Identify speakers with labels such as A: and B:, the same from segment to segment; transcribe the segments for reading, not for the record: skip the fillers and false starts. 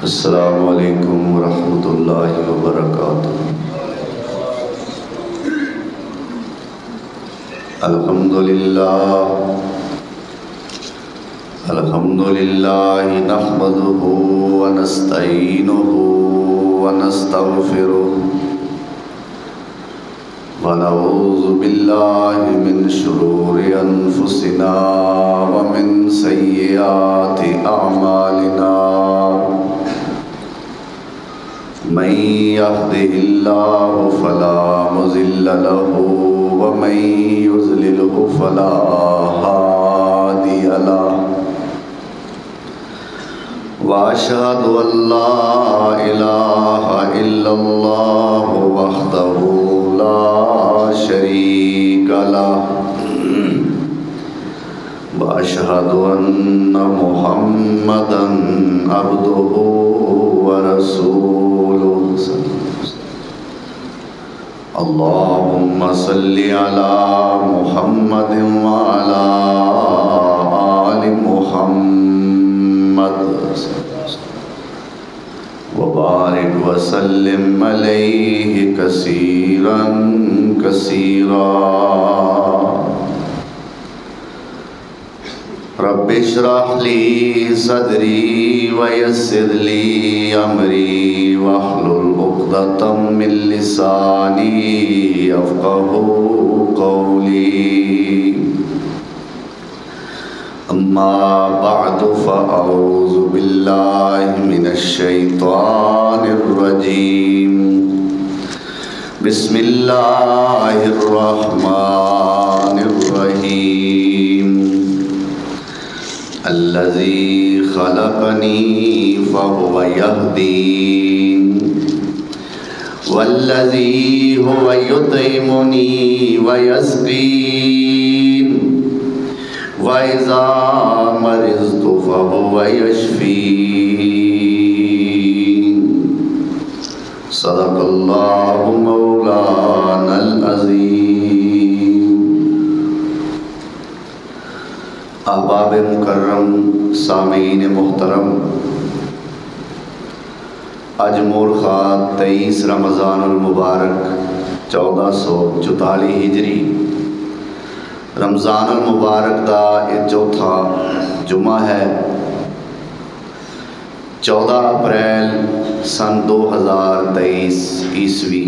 A: السلام علیکم ورحمۃ اللہ وبرکاتہ۔ الحمدللہ نحمدہ ونستعینہ ونستغفرہ ونعوذ باللہ من شرور انفسنا ومن سیئات اعمالنا، من يهده الله فلا مضل له ومن يضلل فلا هادي له، وأشهد أن لا إله إلا الله وحده لا شريك له، وأشهد أن محمدًا عبده ورسوله، اللهم صل على محمد وعلى آل محمد وبارك وسلم عليه كثيرا كثيرا۔ رب اشرح لي صدري ويسر لي أمري واحلل عقدة من لساني يفقهوا قولي، أما بعد فأعوذ بالله من الشيطان الرجيم، بسم الله الرحمن الرحيم، الذي خلقني فهو يهدين، والذي هو يطعمني ويسقين، وإذا مرضت فهو يشفين، صدق الله مولانا العظيم۔ احباب مکرم، سامعین محترم، اج مورخہ 23 رمضان المبارک 1444 ہجری، رمضان المبارک دا یہ چوتھا جمعہ ہے، 14 اپریل سن 2023 عیسوی۔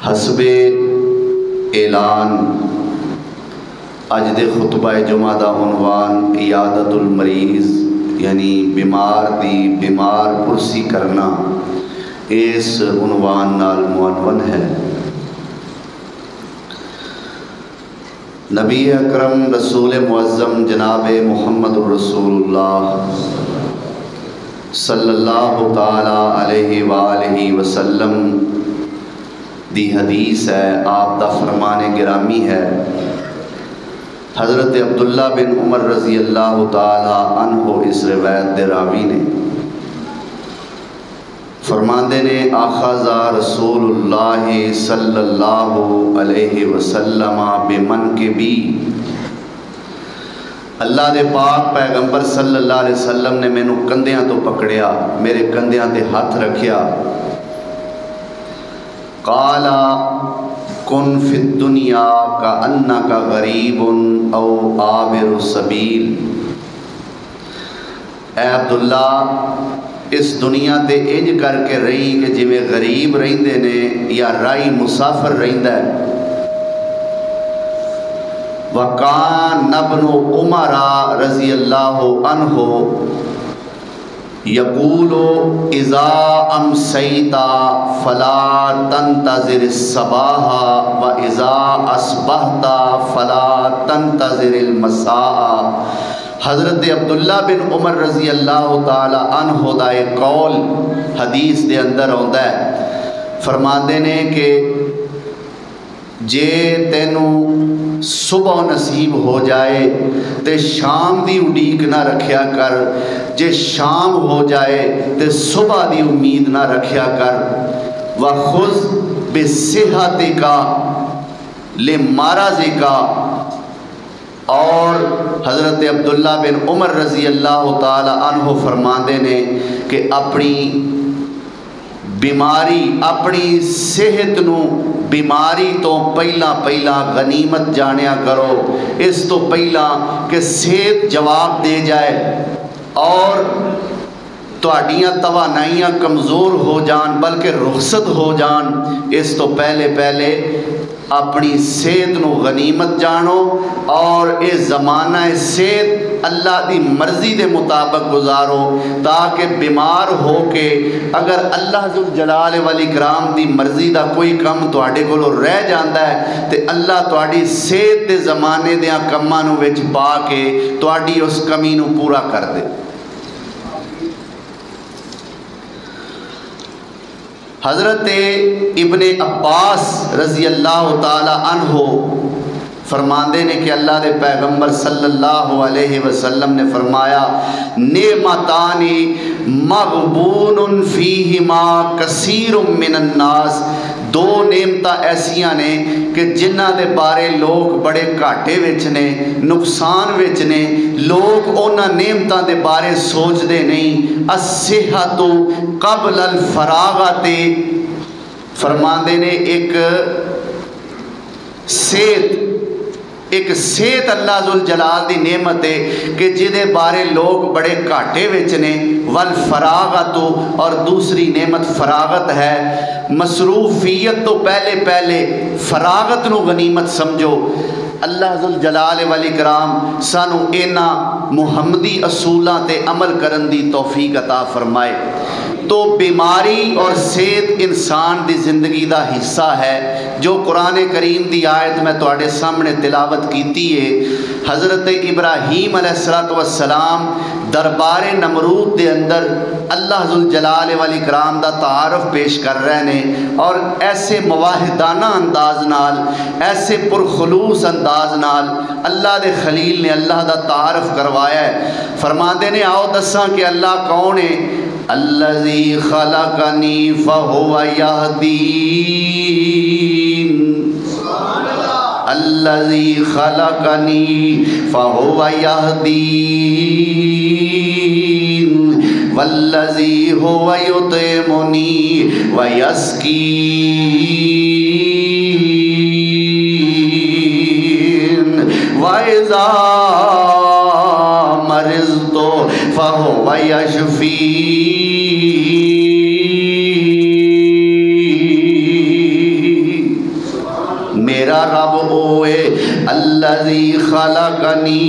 A: حسب اعلان اج دے خطبہ جمعہ دا عنوان عیادت المریض، یعنی بیمار دی بیمار پرسی کرنا، اس عنوان نال معنون ہے۔ نبی اکرم رسول معظم جناب محمد رسول اللہ صلی اللہ تعالی علیہ وآلہ وسلم دی حدیث ہے، آپ دا فرمان گرامی ہے۔ حضرت عبداللہ بن عمر رضی اللہ تعالی عنہ اس روایت دے راوی نے فرماندے نے، آخذ رسول اللہ صلی اللہ علیہ وسلم بمنکبی، اللہ دے پاک پیغمبر صلی اللہ علیہ وسلم نے مینوں کندھیاں تو پکڑیا، میرے کندھیاں تے ہاتھ رکھیا، قال کن فی الدنیا کأنک غریب او عابر السبیل، اے عبداللہ اس دنیا تے انج کر کے رہی کہ جویں غریب رہندے نے یا رائی مسافر رہندا ہے۔ وکان ابن عمر رضی اللہ عنہ یقول اذا امسیت فلا تنتظر الصباح واذا اصبحت فلا تنتظر المساء۔ حضرت عبداللہ بن عمر رضی اللہ تعالی عنہ دا ایک قول حدیث دے اندر آتا ہے، فرماندے نے کہ جے تینوں صبح نصیب ہو جائے تے شام دی اڈیک نہ رکھیا کر، جے شام ہو جائے تے صبح دی امید نہ رکھیا کر۔ وَخُذْ بِصِحَّتِكَ لِمَرَضِكَ، اور حضرت عبداللہ بن عمر رضی اللہ تعالی عنہ فرماندے نے کہ اپنی بیماری اپنی صحت نو بیماری تو پہلا غنیمت جانیا کرو، اس تو پہلا کہ صحت جواب دے جائے اور تہاڈیاں توانائیاں کمزور ہو جان بلکہ رخصت ہو جان، اس تو پہلے اپنی صحت نو غنیمت جانو اور اے زمانہ صحت اللہ دی مرضی دے مطابق گزارو، تاکہ بیمار ہو کے اگر اللہ ذوالجلال والاکرام دی مرضی دا کوئی کم تواڈے کولوں رہ جاندا ہے تے اللہ تواڈی صحت دے زمانے دیاں کماں نو وچ پا کے تواڈی اس کمی نو پورا کر دے۔ حضرت ابن عباس رضی اللہ تعالی عنہ فرماندے نے کہ اللہ دے پیغمبر صلی اللہ علیہ وسلم نے فرمایا نعمتانی مغبون فیہما کثیر من الناس، دو نعمتاں ایسیاں نے کہ جنہ دے بارے لوگ بڑے گھاٹے وچ نے، نقصان وچ نے، لوگ انہاں نعمتاں دے بارے سوچ دے نہیں۔ الصحت قبل الفراغت، فرماندے نے ایک صحت اللہ ذوالجلال دی نعمت ہے کہ جدے بارے لوگ بڑے گھاٹے وچ نے، والفراغت، اور دوسری نعمت فراغت ہے۔ مصروفیت تو پہلے فراغت نو غنیمت سمجھو۔ اللہ ذوالجلال والاکرام سانو اینا محمدی اصولاں تے عمل کرن دی توفیق عطا فرمائے۔ تو بیماری اور صحت انسان دی زندگی دا حصہ ہے۔ جو قرآن کریم دی آیت میں تواڈے سامنے تلاوت کیتی ہے، حضرت ابراہیم علیہ السلام دربار نمرود دے اندر اللہ ذوالجلال والاکرام دا تعارف پیش کر رہے نے، اور ایسے مواحدانہ انداز نال، ایسے پرخلوص انداز نال اللہ دے خلیل نے اللہ دا تعارف کروایا ہے۔ فرماندے نے آؤ دساں کہ اللہ کون ہے۔ الذی خلقنی فہو یہدین، الذی خلقنی فہو یہدین، والذی هو یطعمنی ویسقین، وَإِذَا مَرِضْتُ فَهُوَ یشفین۔ میرا رب ہوئے الذی خلقنی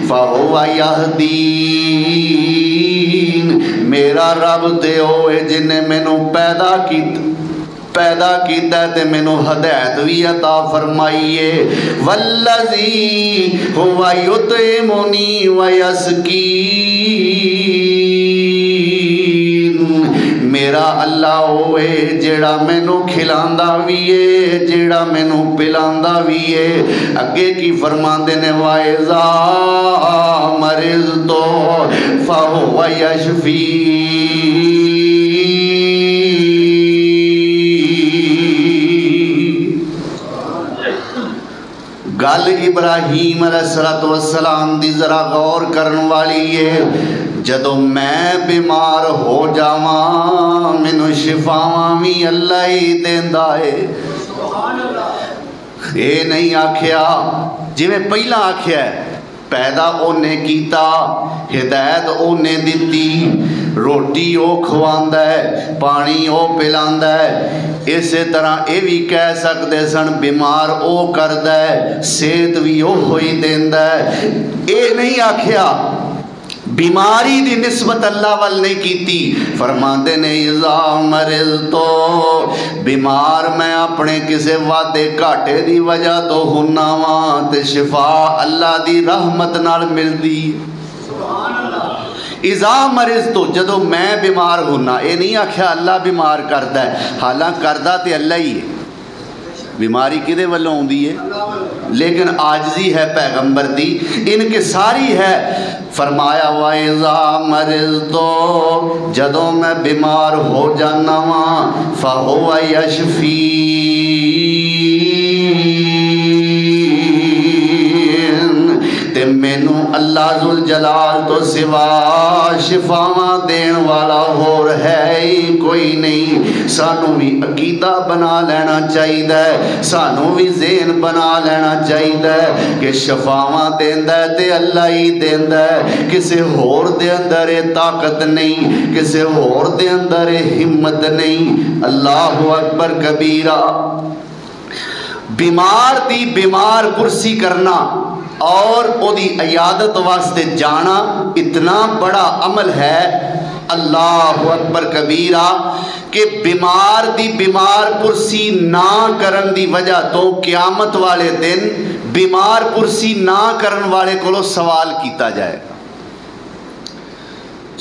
A: فہو یہدین، میرا رب تے ہوئے جن نے مینوں پیدا کیتا تے مینوں ہدایت بھی عطا فرمائیے۔ والذی هو یطعمنی ویسقین، میرا اللہ ہوئے جیڑا مینوں کھلاندا وی ہے، جیڑا مینوں پلاندا وی ہے۔ اگے کی فرماندے نے وَإِذَا مَرِضْتُ فَهُوَ یشفین۔ گل ابراہیم علیہ السلام دی ذرا غور کرن والی ہے۔ جدو میں بیمار ہو جاواں مینوں شفاواں بھی اللہ ہی دیندا ہے۔ اے نہیں آکھیا جویں پہلا آکھیا ہے، پیدا اونے کیتا، ہدایت اونے دتی، روٹی او کھواندا ہے، پانی او پلاندا ہے۔ اسی طرح اے بھی کہہ سکتے سن بیمار او کردا ہے، صحت بھی او ہوئی دیندا ہے۔ اے نہیں آکھیا بیماری دی نسبت اللہ وال نہیں کیتی۔ فرماندے نے اذا مرضتو، بیمار میں اپنے کسے وعدے گھاٹے دی وجہ تو ہنا واں تے شفا اللہ دی رحمت نال ملدی۔ اذا مرضتو، جدو میں بیمار ہونا، اے نہیں آکھیا اللہ بیمار کردا ہے، حالانکہ کردا تے اللہ ہی ہے۔ بیماری کدے والوں ہوندی ہے؟ لیکن عاجزی ہے پیغمبر دی، انکساری ہے۔ فرمایا وَإِذَا مَرِضْتُ، جدوں میں بیمار ہو جانا واں، فَهُوَ یشفین، تے مینو اللہ ذل جلال تو سوا شفاواں دین والا ہور ہے ہی کوئی نہیں۔ سانو بھی عقیدہ بنا لینا چاہیے، سانو بھی ذہن بنا لینا چاہیے کہ شفاواں دیندا ہے تے اللہ ہی دیندا ہے، کسے ہور دے اندر طاقت نہیں، کسے ہور دے اندر ہمت نہیں۔ اللہ اکبر کبیرہ۔ بیمار دی بیمار پرسی کرنا اور او دی عیادت واسطے جانا اتنا بڑا عمل ہے، اللہ اکبر کبیرہ، کہ بیمار دی بیمار پرسی نہ کرن دی وجہ تو قیامت والے دن بیمار پرسی نہ کرن والے کو سوال کیتا جائے گا۔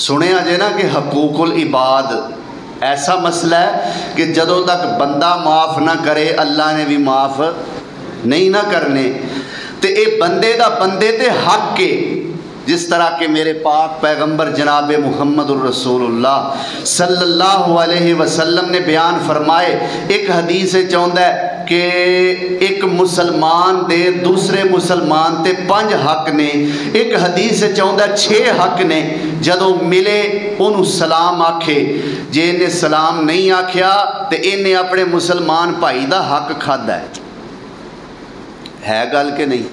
A: سنے آجے نا کہ حقوق العباد ایسا مسئلہ ہے کہ جدوں تک بندہ معاف نہ کرے اللہ نے بھی معاف نہیں نہ کرنے، تے اے بندے دا بندے تے حق کے، جس طرح کہ میرے پاک پیغمبر جناب محمد الرسول اللہ صلی اللہ علیہ وسلم نے بیان فرمائے۔ ایک حدیث چاہتا ہے کہ ایک مسلمان دے دوسرے مسلمان تے 5 حق نے، ایک حدیث چاہتا ہے 6 حق نے۔ جدوں ملے انہوں سلام آکھے، جے انہیں سلام نہیں آکھیا تے انہیں اپنے مسلمان بھائی دا حق کھادا ہے گل کہ نہیں؟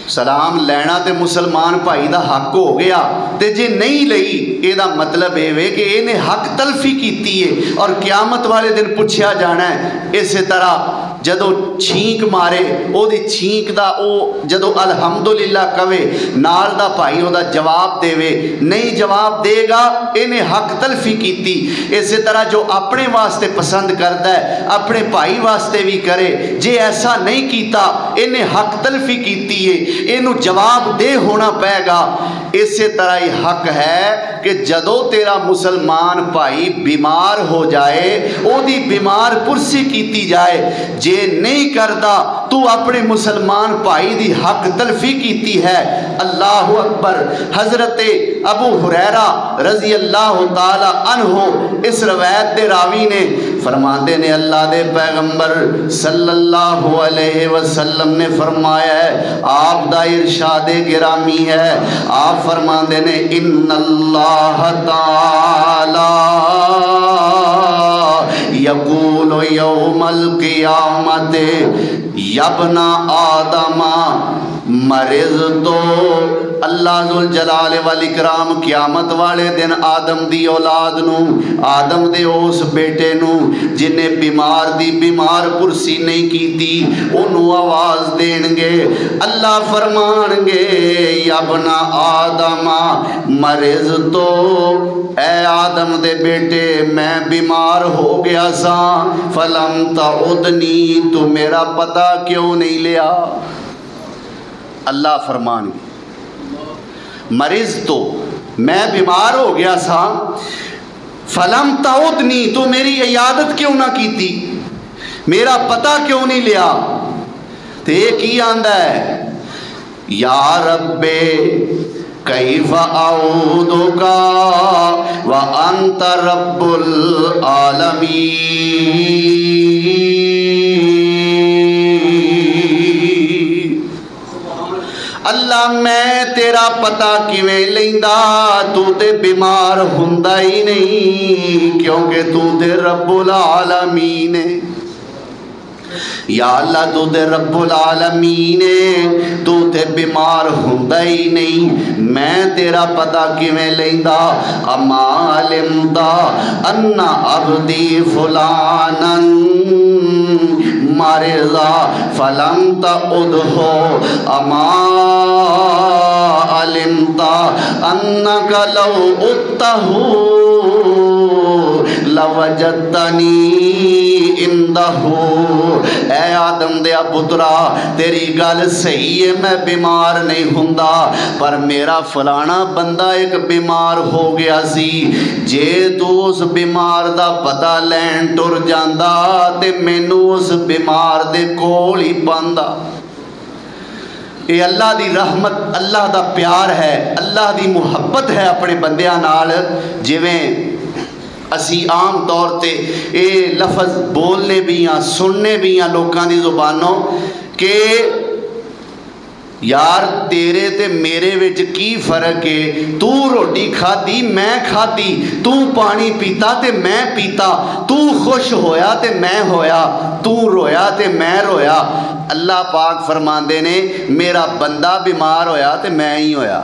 A: سلام لینا تے مسلمان بھائی دا حق ہو گیا، تے جے نہیں لئی اے دا مطلب اے کہ انہیں حق تلفی کیتی ہے اور قیامت والے دن پوچھیا جانا ہے۔ اسی طرح جدو چھینک مارے او دی چھینک دا او جدو الحمدللہ کہے نال دا بھائی او دا جواب دے وے، نہیں جواب دے گا انہیں حق تلفی کیتی۔ اسی طرح جو اپنے واسطے پسند کردا ہے اپنے بھائی واسطے بھی کرے، جے ایسا نہیں کیتا انہیں حق تلفی کیتی ہے، انہوں جواب دے ہونا پے گا۔ اسی طرح یہ حق ہے کہ جدو تیرا مسلمان بھائی بیمار ہو جائے او دی بیمار پرسی کیتی جائے، جے نہیں کردہ تو اپنے مسلمان بھائی دی حق تلفی کیتی ہے۔ اللہ اکبر۔ حضرت ابو ہریرہ رضی اللہ تعالی عنہ اس روایت دے راوی نے فرماتے نے اللہ دے پیغمبر صلی اللہ علیہ وسلم نے فرمایا ہے، آپ دا ارشاد گرامی ہے، آپ فرماتے نے ان اللہ تعالی یقول یوم القیامت یبن آدم مرض تو، اللہ ذوالجلال والاکرام قیامت والے دن آدم دی اولاد نو، آدم دے اس بیٹے نو جنہیں بیمار دی بیمار پرسی نہیں کیتی انہوں آواز دین گے، اللہ فرمان گے یبن آدم مرض تو، اے آدم دے بیٹے میں بیمار ہو گیا سا، فلم تعدنی تو میرا پتہ کیوں نہیں لیا؟ اللہ فرمان گے مریض تو میں بیمار ہو گیا سا، فلم تعدنی تو میری عیادت کیوں نہ کیتی، میرا پتہ کیوں نہیں لیا؟ تو ایک ہی آندہ ہے یا رب کیف اعودک وانت رب العالمین، اللہ میں تیرا پتہ کیویں لیندا، تو تے بیمار ہوندا ہی نہیں کیونکہ تو تے رب العالمین ہے۔ یا اللہ تو تے رب العالمین ہے، تو تے بیمار ہوندا ہی نہیں، میں تیرا پتہ کیویں لیندا؟ اما علمتا ان عبدی فلانا مرضا فلم تعدہ، اما علمتا انک لو عدتہ لوجدتنی عندہ، اے آدم دیا پترا تیری گل صحیح ہے میں بیمار نہیں ہوندا، پر میرا فلانا بندہ ایک بیمار ہو گیا سی، جے تو اس بیمار دا پتہ لین ٹر جاندا تے مینوں اس بیمار دے کول ہی پاندا۔ یہ اللہ دی رحمت، اللہ دا پیار ہے، اللہ دی محبت ہے اپنے بندیاں نال۔ جویں اسی عام طور تے اے لفظ بولنے بھی ہیں سننے بھی ہیں لوکاں دی زبانوں کہ یار تیرے تے میرے وچ کی فرق ہے؟ تو روٹی کھادی میں کھادی، تو پانی پیتا تے میں پیتا، تو خوش ہویا تے میں ہویا، تو رویا تے میں رویا۔ اللہ پاک فرماندے نے میرا بندہ بیمار ہویا تے میں ہی ہویا۔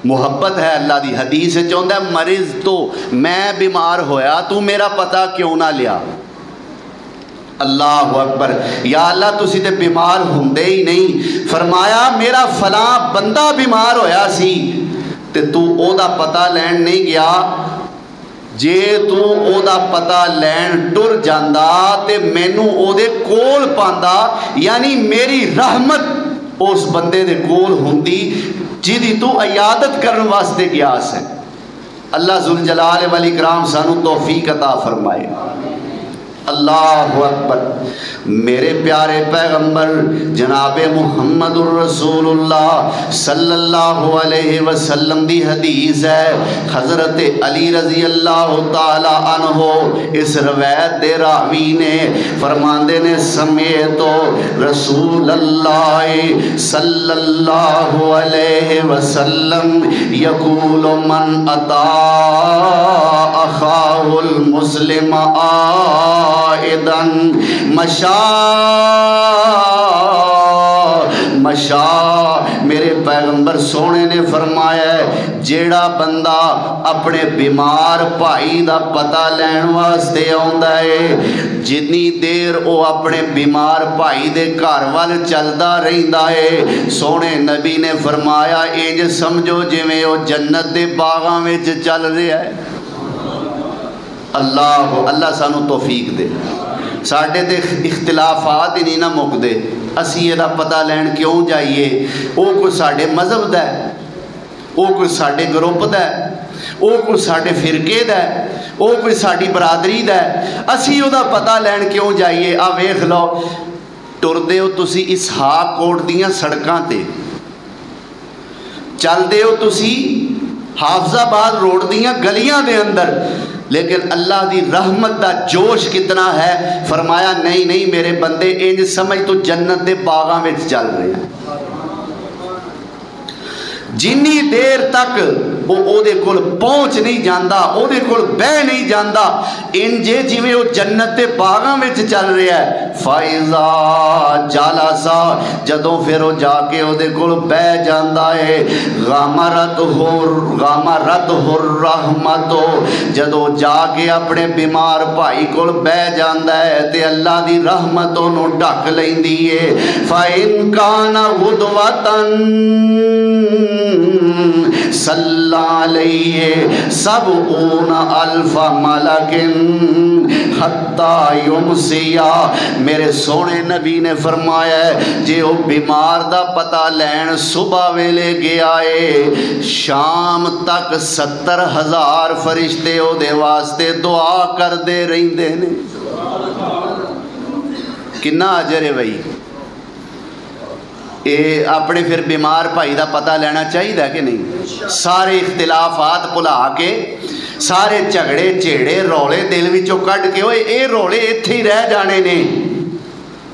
A: محبت ہے اللہ دی، حدیث چاہتا ہے مریض تو میں بیمار ہویا تو میرا پتہ کیوں نہ لیا۔ اللہ اکبر، یا اللہ تسی تے بیمار ہوندے ہی نہیں، فرمایا میرا فلاں بندہ بیمار ہویا سی تے تو او دا پتہ لین نہیں گیا، جے تو او دا پتہ لین ٹر جاندا تے مینوں او دے کول پاندا، یعنی میری رحمت اس بندے دے کول ہوندی جیدی تو عیادت کرن واسطے گیا سے۔ اللہ ذوالجلال والاکرام سانو توفیق عطا فرمائے۔ اللہ اکبر۔ میرے پیارے پیغمبر جناب محمد الرسول اللہ صلی اللہ علیہ وسلم دی حدیث ہے، حضرت علی رضی اللہ تعالی عنہ اس روایت دے راوی نے فرماندے نے سمیتو رسول اللہ صلی اللہ علیہ وسلم یقول من اتا اخاہ المسلم عائدن مشا، میرے پیغمبر سونے نے فرمایا ہے جیڑا بندہ اپنے بیمار بھائی دا پتہ لین واسطے آندا ہے، جتنی دیر او اپنے بیمار بھائی دے گھر وال چلدا رہندا ہے، سونے نبی نے فرمایا انج سمجھو جویں او جنت دے باغاں وچ چل رہا ہے۔ اللہ سانو توفیق دے۔ ساڈے تے اختلافات ہی نہیں نہ مک دے، اسی یہ پتہ لین کیوں جائیے؟ او کوئی ساڈے مذہب دا ہے، او کوئی ساڈے گروپ دا ہے، او کوئی ساڈے فرقے دا ہے، او کوئی ساڈی برادری دا ہے، اسی او دا پتہ لین کیوں جائیے؟ آ ویکھ لو ٹردے ہو تسی اسحاق کوٹ دیاں سڑکاں تے، چلدے ہو تسی حافظ آباد روڈ دیاں گلیاں دے اندر، لیکن اللہ دی رحمت دا جوش کتنا ہے، فرمایا نہیں نہیں میرے بندے انج سمجھ تو جنت دے باغاں وچ چل رہے ہیں۔ جنی دیر تک وہ او دے کول پہنچ نہیں جاندا، او دے کول بہ نہیں جاندا، انجے جویں او جنت دے باغاں وچ چل رہا ہے۔ فائزا جالسا، جدوں پھر او جا کے او دے کول بہ جاندا ہے، غامرت الرحمت، جدوں جا کے اپنے بیمار بھائی کول بہ جاندا ہے تے اللہ دی رحمت اونوں ڈھک لیندی ہے۔ فَإِن كَانَ غُدْوَةً صلی علیہ سبعون الف ملک حتی یمسیا، میرے سونے نبی نے فرمایا ہے جے او بیمار دا پتہ لین صبح ویلے گیا ہے، شام تک 70,000 فرشتے او دے واسطے دعا کر دے رہندے نے۔ کنا اجر ہے بھائی؟ اپنے پھر بیمار بھائی دا پتہ لینا چاہیے کہ نہیں؟ سارے اختلافات بھلا کے، سارے جھگڑے جھیڑے رولے دل وچوں کڈ کے، اوئے اے رولے ایتھے ہی رہ جانے نے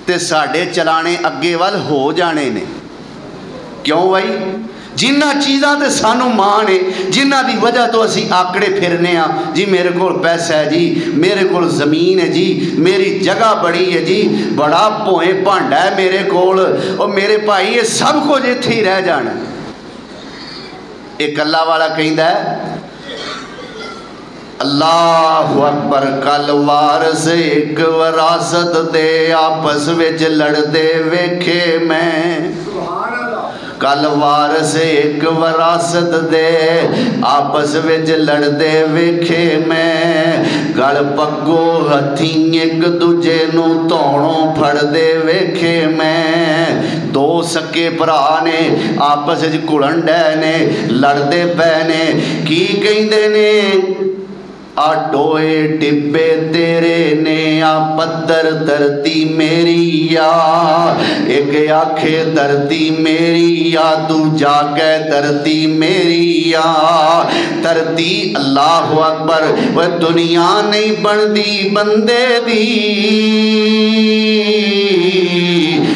A: تے ساڈے چلانے اگے ول ہو جانے نے۔ کیوں بھائی؟ جنہ چیزاں تے سانو مان ہے، جنہ دی وجہ تو اسی آکڑے پھرنے ہاں، جی میرے کول پیسہ ہے جی، میرے کول زمین ہے جی، میری جگہ بڑی ہے جی، بڑا پوئے بھانڈا ہے میرے کول، اور میرے بھائی یہ سب کچھ ایتھے ہی رہ جانا۔ ایک اللہ والا کہندا ہے اللہ اکبر، کل وارث ایک وراثت دے آپس وچ لڑدے ویکھے میں، کل وارث ایک وراثت دے آپس وچ لڑدے ویکھے میں، گل پگو ہتھیں ایک دوجے نو توڑوں پھڑدے ویکھے میں، دو سکے بھرا نے آپس وچ کڑن ڈے نے، لڑدے پے نے، کی کہندے نے آ ٹوئے ٹبے تیرے نے، آ پتھر دھرتی میری یا، ایک آکھے دھرتی میری یا، تو جا کے دھرتی میری یا، دھرتی اللہ اکبر، وہ دنیا نہیں بندی بندے دی،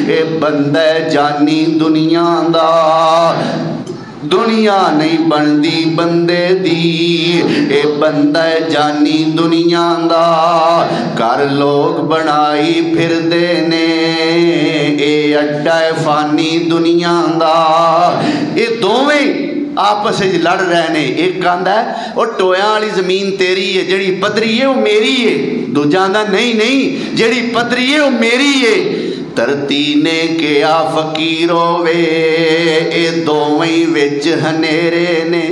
A: اے بندہ جانی دنیا دا دنیا نہیں بندی بندے دی اے بندہ جانی دنیا دا کر لوگ بنائی پھر دینے اے اڈا فانی دنیا دا اے دوویں آپس لڑ رہے نے ایک کہندا ہے وہ ٹویاں والی زمین تیری ہے جڑی پدری ہے وہ میری ہے دوجا دا نہیں جڑی پدری ہے وہ میری ہے دھرتی نے کیا فقیرو وے اے دوویں وچ ہنیرے نے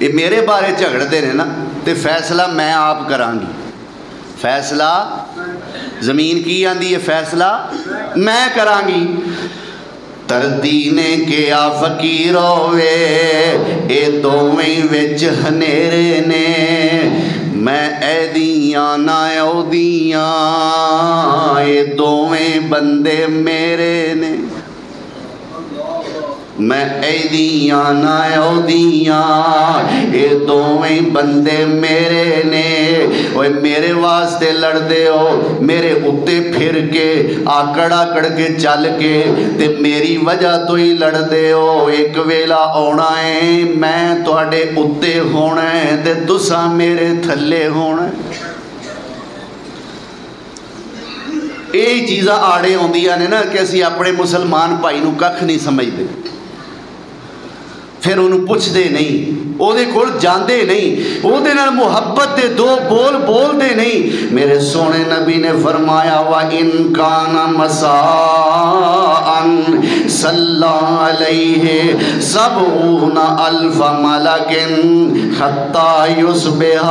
A: یہ میرے بارے جھگڑتے نے نا تے فیصلہ میں آپ کراں گی فیصلہ زمین کی آندی ہے فیصلہ میں کراں گی دھرتی نے کیا فقیرو وے اے دوویں وچ ہنیرے نے میں ایدیاں نہ اودیاں اے دوویں بندے میرے نے میں ایدیاں نہ اودیاں اے دوویں بندے میرے نے اوے میرے واسطے لڑ دے ہو میرے اتے پھر کے آکڑ آکڑ کے چل کے تے میری وجہ تو ہی لڑ دے ہو ایک ویلا آنا ہے میں تواڈے اتے ہونا ہے تے تساں میرے تھلے ہونا ہے یہ چیزاں آڑے ہوندیاں نے نا کہ اسی اپنے مسلمان بھائی نو ککھ نہیں سمجھتے پھر انہوں پوچھ دے نہیں او دے کول جاندے نہیں او دے نال محبت دے دو بول بول دے نہیں میرے سونے نبی نے فرمایا وَإِن كَانَ مَسَاءً صَلَّى عَلَيْهِ سَبْعُونَ أَلْفَ مَلَكٍ حَتَّى يُصْبِحَ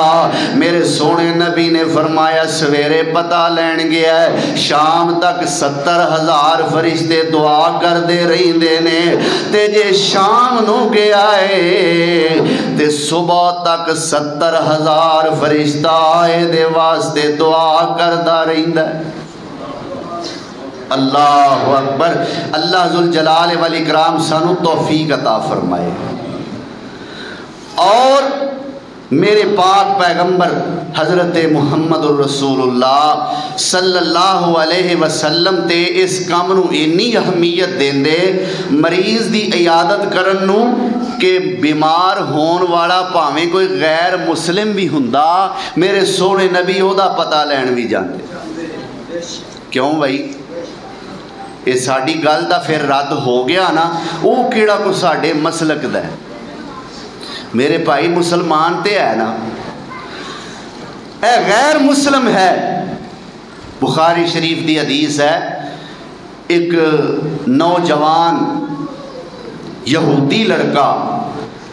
A: میرے سونے نبی نے فرمایا سویرے پتہ لین گیا ہے شام تک 70,000 فرشتے دعا کر دے رہی دینے تے جے شام نو گیا ہے تے صبح تک 70,000 فرشتہ آئے دے واسطے دعا کردہ رہندہ ہے اللہ اکبر اللہ ذوالجلال والاکرام سانو توفیق عطا فرمائے اور میرے پاک پیغمبر حضرت محمد الرسول اللہ صلی اللہ علیہ وسلم تے اس کام نو انی اہمیت دین دے مریض دی عیادت کرن نو کہ بیمار ہون والا پاویں کوئی غیر مسلم بھی ہوندا میرے سونے نبی او دا پتہ لین بھی جاندے کیوں بھائی یہ ساڑی گل دا پھر رد ہو گیا نا او کیڑا کو ساڑے مسلک دا ہے میرے بھائی مسلمان تے ہے نا اے غیر مسلم ہے بخاری شریف دی حدیث ہے ایک نوجوان یہودی لڑکا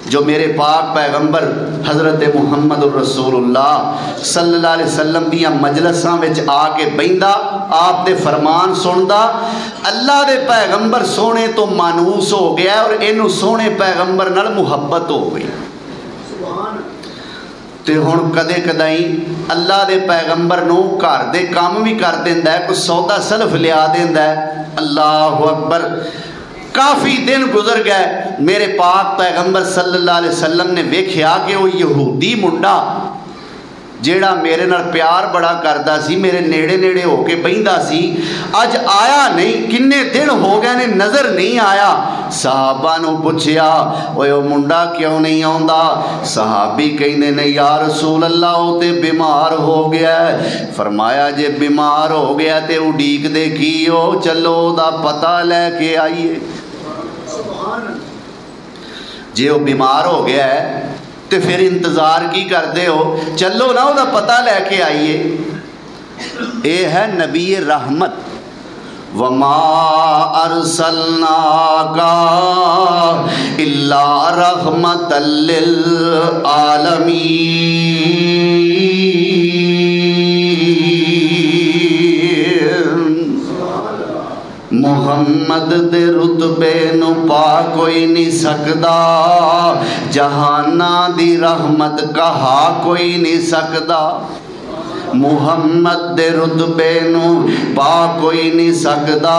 A: جو میرے پاک پیغمبر حضرت محمد الرسول اللہ صلی اللہ علیہ وسلم دیاں مجلساں وچ آ کے بیندا آپ دے فرمان سندا اللہ دے پیغمبر سونے تو مانوس ہو گیا اور اینو سونے پیغمبر نال محبت ہو گئی تے ہن کدے کدائی اللہ دے پیغمبر نو گھر دے کام بھی کر دیندا ہے کوئی سودا سلف لیا دیندا ہے اللہ اکبر کافی دن گزر گئے میرے پاک پیغمبر صلی اللہ علیہ وسلم نے ویکھیا کہ وہ یہودی منڈا جیڑا میرے نال پیار بڑا کردا سی میرے نیڑے نیڑے ہو کے بیندا سی اج آیا نہیں کنے دن ہو گئے نے نظر نہیں آیا صحابہ نو پوچھیا اوے او منڈا کیوں نہیں آوندا صحابی کہندے نے یا رسول اللہ او تے بیمار ہو گیا ہے فرمایا جے بیمار ہو گیا تے اڈیک دے کیو چلو دا پتہ لے کے آئیے جے وہ بیمار ہو گیا ہے تو پھر انتظار کی کر دے ہو چلو نا وہ پتہ لے کے آئیے اے ہے نبی رحمت وما ارسلناک الا رحمت للعالمین محمد دے رتبے نو پا کوئی نہیں سکدا جہانا دی رحمت کہا کوئی نہیں سکدا محمد دے رتبے نو پا کوئی نہیں سکدا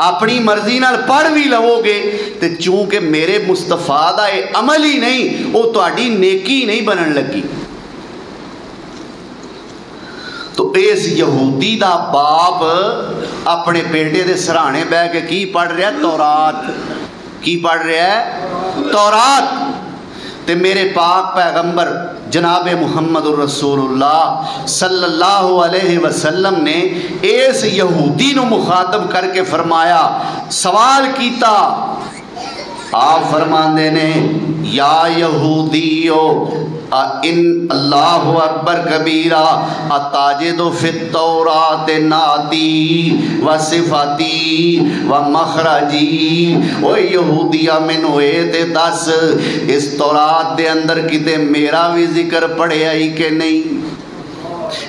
A: اپنی مرضی نال پڑھ بھی لو گے تو چونکہ میرے مصطفیٰ دا یہ عمل ہی نہیں وہ تہاڈی نیکی نہیں بنن لگی. تو اس یہودی دا باپ اپنے بیٹے دے سرانے بہ کے کی پڑھ رہا ہے؟ تورات. کی پڑھ رہا ہے؟ تورات. تے میرے پاک پیغمبر جناب محمد الرسول اللہ صلی اللہ علیہ وسلم نے اس یہودی نو مخاطب کر کے فرمایا، سوال کیتا. آپ فرماندے نے یا یہودیو ان اللہ اکبر کبیرہ اتاجد فی التورات ناتی و صفاتی و مخرجی. او یہودیہ مینوں اے تے دس اس تورات دے اندر کتے میرا بھی ذکر پڑھیا ہی کہ نہیں؟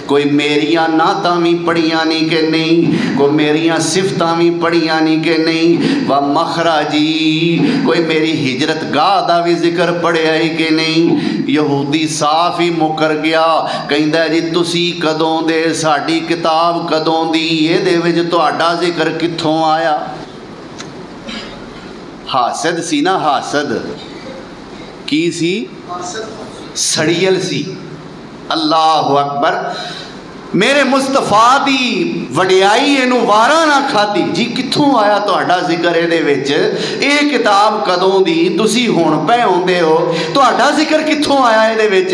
A: کوئی میریاں نعتاں بھی پڑھیاں نہیں کہ نہیں؟ کوئی میریاں صفتاں بھی پڑھیاں نہیں کہ نہیں؟ و مخرجی کوئی میری ہجرت گاہ دا بھی ذکر پڑھیا ہی کہ نہیں؟ یہودی صاف ہی مکر گیا، کہندا جی تسی کدوں دے، ساڈی کتاب کدوں دی، یہ دے وچ تہاڈا ذکر کتھوں آیا؟ حاسد سی نا، حاسد کی سی؟ سڑیل سی. اللہ اکبر. میرے مصطفیٰ دی وڈیائی اینو وارا نہ کھادی. جی کتھوں آیا تہاڈا ذکر اے دے وچ؟ اے کتاب کدوں دی؟ تسی ہن پے ہوندے ہو، تہاڈا ذکر کتھوں آیا اے دے وچ؟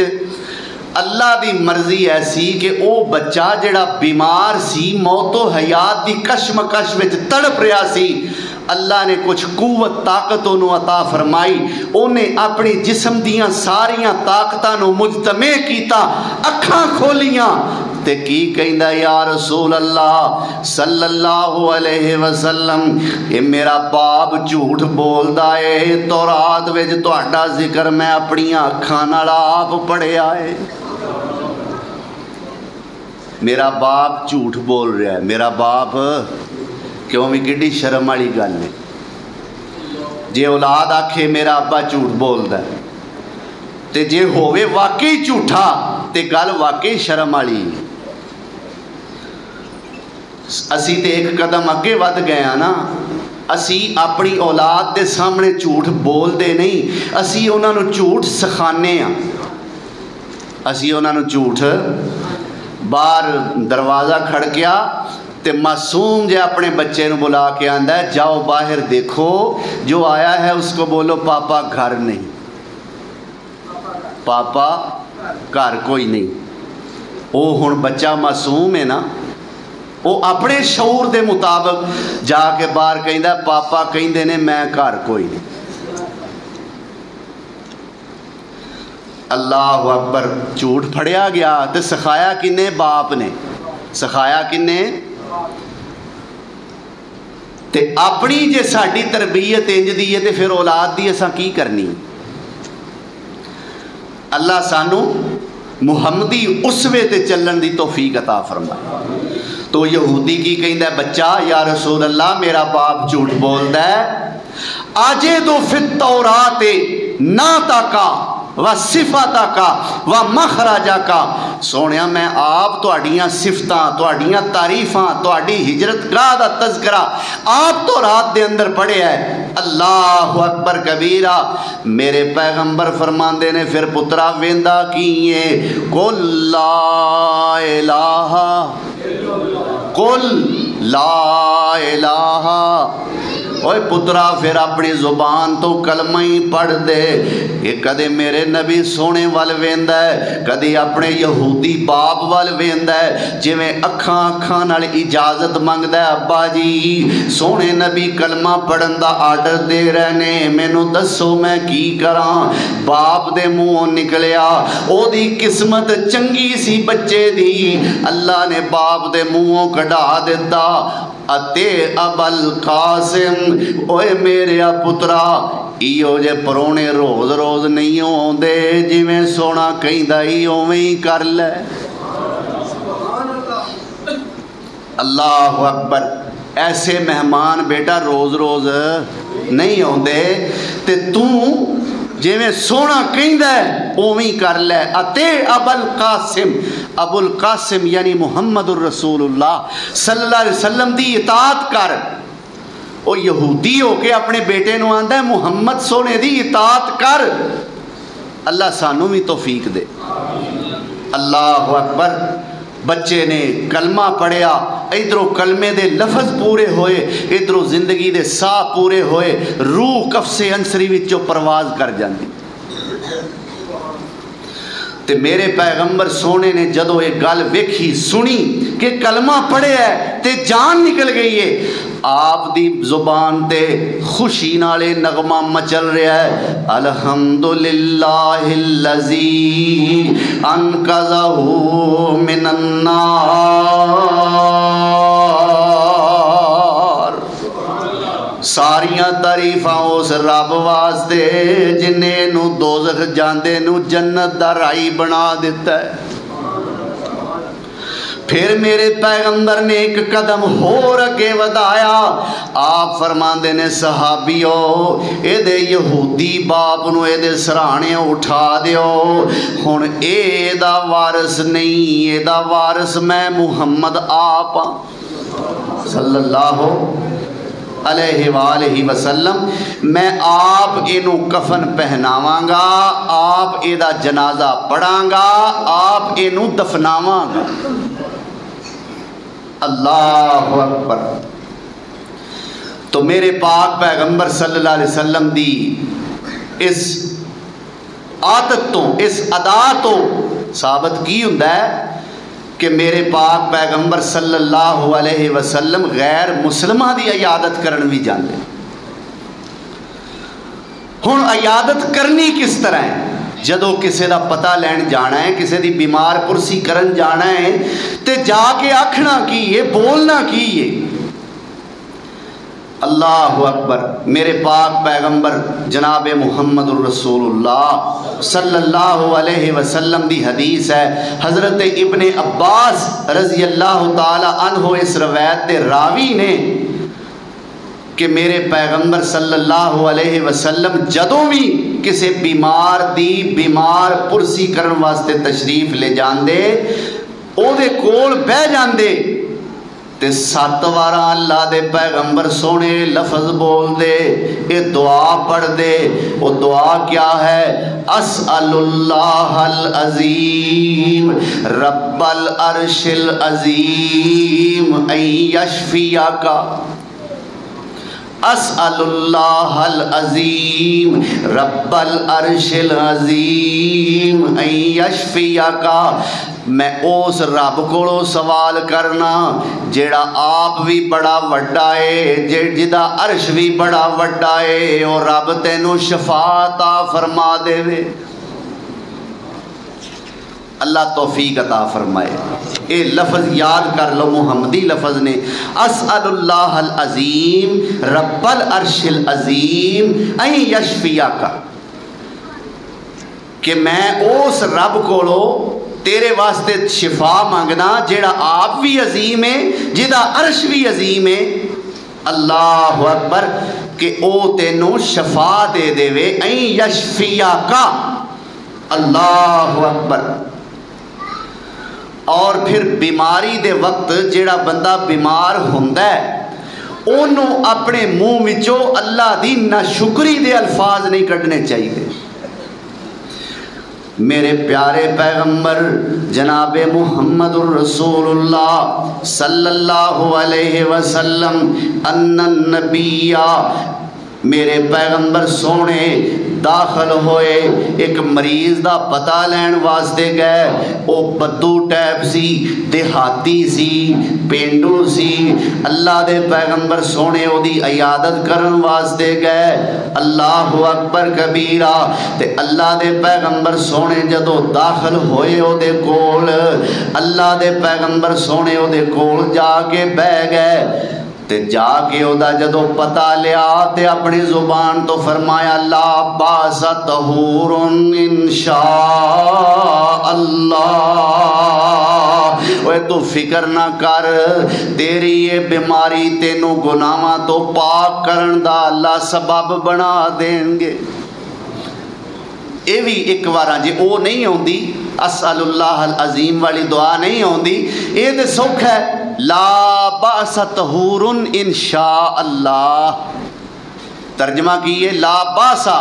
A: اللہ دی مرضی ایسی کہ او بچہ جڑا بیمار سی، موت و حیات دی کشمکش وچ تڑپ رہا سی، اللہ نے کچھ قوت طاقت انہوں عطا فرمائی. انہیں اپنی جسم دیاں ساریاں طاقتاں نو مجتمع کیتا، اکھاں کھولیاں تے کی کہندا یا رسول اللہ صلی اللہ علیہ وسلم یہ میرا باپ جھوٹ بولدا ہے، تورات وچ تہاڈا ذکر میں اپنی اکھاں نال آپ پڑھیا ہے. میرا باپ جھوٹ بول رہا ہے. میرا باپ کیوں بھی کڈی شرم والی گل ہے. جے اولاد آکھے میرا ابا جھوٹ بولدا ہے تے جے ہووے واقعی جھوٹا تے گل واقعی شرم والی. اسی تے ایک قدم اگے ود گئے ہاں نا. اسی اپنی اولاد دے سامنے جھوٹ بول دے نہیں، اسی انہاں نو جھوٹ سکھانے ہاں. اسی انہاں نو جھوٹ، باہر دروازہ کھڑکیا تے معصوم جے اپنے بچے نو بلا کے آندا ہے جاؤ باہر دیکھو، جو آیا ہے اس کو بولو پاپا گھر نہیں، پاپا گھر کوئی نہیں. او ہن بچہ معصوم ہے نا، وہ اپنے شعور دے مطابق جا کے باہر کہندا پاپا کہندے نے میں گھر کوئی نہیں. اللہ اکبر. جھوٹ پھڑیا گیا تے سکھایا کنے؟ باپ نے. سکھایا کنے؟ تے اپنی جے ساڈی تربیت انج دی ہے تے پھر اولاد دی اساں کی کرنی؟ اللہ سانو محمدی اسوے تے چلن دی توفیق عطا فرمائے. تو یہودی کی کہندا ہے بچہ یا رسول اللہ میرا باپ جھوٹ بولدا ہے. آجدو فی التورات نعتا کا و صفاتا کا و مخرجا کا. سونیا میں آپ تہاڈیاں صفتاں، تہاڈیاں تعریفاں، تہاڈی ہجرت گاہ دا تذکرہ آپ تو رات دے اندر پڑھیا ہے. اللہ اکبر کبیرہ. میرے پیغمبر فرماندے نے پھر پترا ویندا کیے قل لا الہ قل لا الہ. اوے پترا پھر اپنی زبان تو کلمہ ہی پڑھ دے. یہ کدے میرے نبی سونے وال ویندا ہے، کدی اپنے یہودی باپ وال ویندا ہے، جویں اکھاں اکھاں نال اجازت منگدا ہے ابا جی سونے نبی کلمہ پڑھن دا آرڈر دے رہے نے، مینوں دسو میں کی کراں. باپ دے منہوں نکلیا او دی قسمت چنگی سی بچے دی، اللہ نے باپ دے منہوں کڈا دیتا اتے ابل قاسم. اوے میرے پترا ایو جے پرونے روز روز نہیں ہوندے، جویں سونا کہندا ہی اوویں ہی کر لے. اللہ اکبر. ایسے مہمان بیٹا روز روز نہیں ہوندے تے جویں سونا کہندا ہے اوویں کر لے. اتے ابل قاسم. ابو القاسم یعنی محمد الرسول اللہ صلی اللہ علیہ وسلم دی اطاعت کر. وہ یہودی ہو کے اپنے بیٹے نو آندا ہے محمد سونے دی اطاعت کر. اللہ سانو بھی توفیق دے. اللہ اکبر. بچے نے کلمہ پڑھیا، ادھروں کلمے دے لفظ پورے ہوئے، ادھروں زندگی دے ساہ پورے ہوئے، روح قفس انصری وچوں پرواز کر جاندی. تے میرے پیغمبر سونے نے جدو ایک گل ویکھی سنی کہ کلمہ پڑھیا ہے تے جان نکل گئی ہے، آپ دی زبان تے خوشی نالے نغمہ مچل رہا ہے، الحمدللہ الذی انقذہ من النار. ساریاں تعریفاں اس رب واسطے جنہیں نو دوزخ جاندے نو جنت دا رائی بنا دیتا ہے. پھر میرے پیغمبر نے ایک قدم ہور اگے ودایا. آپ فرماندے نے صحابیو اے دے یہودی باپ نو اے دے سرانے اٹھا دیو، ہن اے دا وارث نہیں، اے دا وارث میں محمد آپ صلی اللہ علیہ وآلہ وسلم. میں آپ اینو کفن پہناواں گا، آپ اے دا جنازہ پڑھاں گا، آپ اینو دفناواں گا. اللہ اکبر. تو میرے پاک پیغمبر صلی اللہ علیہ وسلم دی اس عادت تو، اس ادا تو ثابت کی ہوندا ہے کہ میرے پاک پیغمبر صلی اللہ علیہ وسلم غیر مسلمہ دی عیادت کرن بھی جاندے. ہن عیادت کرنی کس طرح ہے؟ جدو کسی دا پتہ لین جانا ہے، کسی دی بیمار پرسی کرن جانا ہے تے جا کے آکھنا کی ہے، بولنا کی ہے. اللہ اکبر. میرے پاک پیغمبر جناب محمد الرسول اللہ صلی اللہ علیہ وسلم دی حدیث ہے، حضرت ابن عباس رضی اللہ تعالی عنہ اس روایت دے راوی نے کہ میرے پیغمبر صلی اللہ علیہ وسلم جدوں بھی کسی بیمار دی بیمار پرسی کرن واسطے تشریف لے جاندے، او دے کول بہ جاندے تے 7 واراں اللہ دے پیغمبر سونے لفظ بول دے، اے دعا پڑھ دے. وہ دعا کیا ہے؟ اسأل اللہ العظیم رب العرش العظیم ان یشفیک. اسأل اللہ العظیم رب العرش العظیم ان یشفیک. میں اس رب کو سوال کرنا جیڑا آپ بھی بڑا وڈا ہے، جدا عرش بھی بڑا وڈا ہے، اور رب تینوں شفا عطا فرما دے وے. اللہ توفیق عطا فرمائے. اے لفظ یاد کر لو، محمدی لفظ نے، اسأل اللہ العظیم رب العرش العظیم ان یشفیک، کہ میں اس رب کو تیرے واسطے شفا مانگنا جیڑا آپ بھی عظیم ہے، جدا عرش بھی عظیم ہے. اللہ اکبر. کہ او تینوں شفا دے دے وے، ان یشفیک. اللہ اکبر. اور پھر بیماری دے وقت جیڑا بندہ بیمار ہوندا ہے انہوں اپنے منہ وچوں اللہ دی ناشکری دے الفاظ نہیں کڈنے چاہیے. میرے پیارے پیغمبر جناب محمد الرسول اللہ صلی اللہ علیہ وسلم ان النبی، میرے پیغمبر سونے داخل ہوئے، ایک مریض دا پتہ لین واسطے گئے. او بدو ٹیپ سی، دیہاتی سی، پینڈو سی. اللہ دے پیغمبر سونے او دی عیادت کرن واسطے گئے. اللہ اکبر کبیرہ. تے اللہ دے پیغمبر سونے جدو داخل ہوئے او دے کول، اللہ دے پیغمبر سونے او دے کول جا کے بہ گئے. تے جا کے او دا جدو پتہ لیا تے اپنی زبان تو فرمایا لا باس طہور انشاء اللہ. اوے تو فکر نہ کر، تیری یہ بیماری تینوں گناہاں تو پاک کرن دا اللہ سبب بنا دیں گے. اے بھی ایک وارا جی او نہیں ہوندی، اسأل اللہ العظیم والی دعا نہیں ہوندی، اے تے سوکھ ہے. لا بأس طہور انشاء اللہ. ترجمہ کیے لا باسا،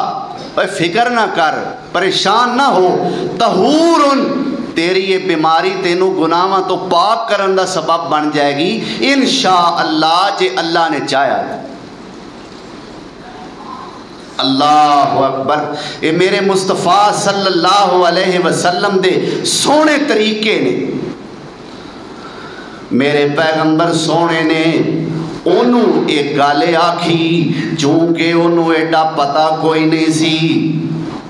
A: فکر نہ کر، پریشان نہ ہو، طہور تیری یہ بیماری تینوں گناہاں تو پاک کرن دا سبب بن جائے گی انشاء اللہ، جے اللہ نے چاہیا. اللہ اکبر. یہ میرے مصطفیٰ صلی اللہ علیہ وسلم دے سونے طریقے نے. میرے پیغمبر سونے نے انہوں ایک گالے آکھی چونکہ انہوں ایڈا پتہ کوئی نہیں سی.